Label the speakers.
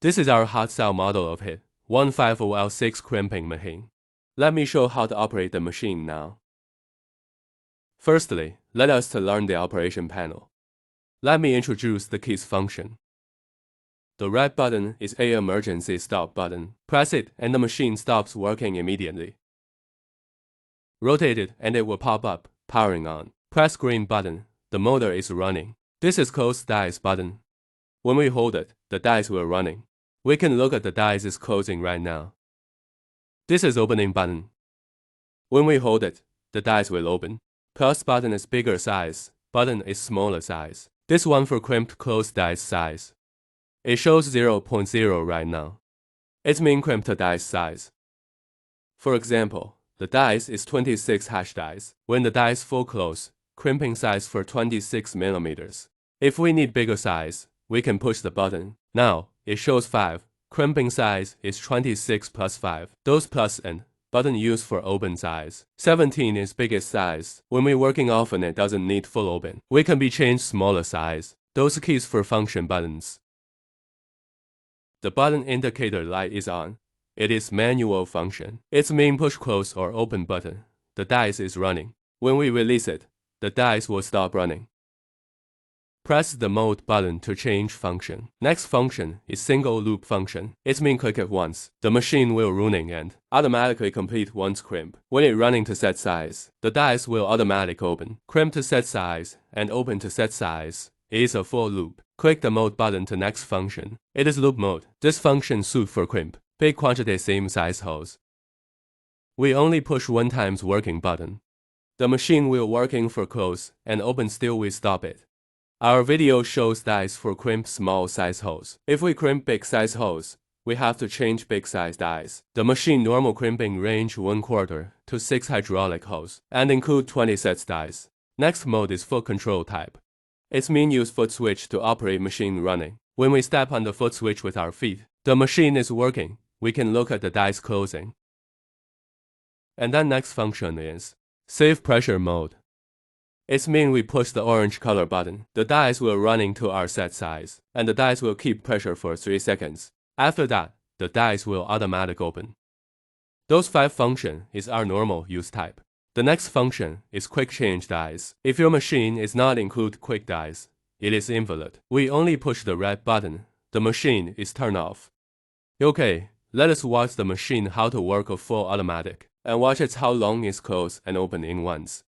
Speaker 1: This is our hot cell model of HYT 150L6 crimping machine. Let me show how to operate the machine now. Firstly, let us learn the operation panel. Let me introduce the keys function. The red button is an emergency stop button. Press it and the machine stops working immediately. Rotate it and it will pop up, powering on. Press green button, the motor is running. This is close dice button. When we hold it, the dice will running. We can look at the dice is closing right now. This is opening button. When we hold it, the dice will open. Plus button is bigger size, button is smaller size. This one for crimped closed dice size. It shows 0.0 right now. It's mean crimped dice size. For example, the dice is 26 hash dice. When the dice full close, crimping size for 26 millimeters. If we need bigger size, we can push the button. Now, it shows 5. Crimping size is 26 plus 5. Those plus and button used for open size. 17 is biggest size. When we working often it doesn't need full open. We can be changed smaller size. Those keys for function buttons. The button indicator light is on. It is manual function. It's mean push close or open button. The dice is running. When we release it, the dice will stop running. Press the mode button to change function. Next function is single loop function. It means click it once. The machine will running and automatically complete once crimp. When it running to set size, the dice will automatic open. Crimp to set size and open to set size. It is a full loop. Click the mode button to next function. It is loop mode. This function suit for crimp. Big quantity same size holes. We only push one times working button. The machine will working for close and open still we stop it. Our video shows dice for crimp small size holes. If we crimp big size holes, we have to change big size dice. The machine normal crimping range 1/4 to 6 hydraulic holes and include 20 sets dice. Next mode is foot control type. It's mean use foot switch to operate machine running. When we step on the foot switch with our feet, the machine is working. We can look at the dice closing. And then next function is safe pressure mode. It's mean we push the orange color button. The dice will running to our set size, and the dice will keep pressure for 3 seconds. After that, the dice will automatic open. Those 5 function is our normal use type. The next function is quick change dice. If your machine is not include quick dice, it is invalid. We only push the red button. The machine is turned off. Okay, let us watch the machine how to work a full automatic, and watch it how long is close and open in once.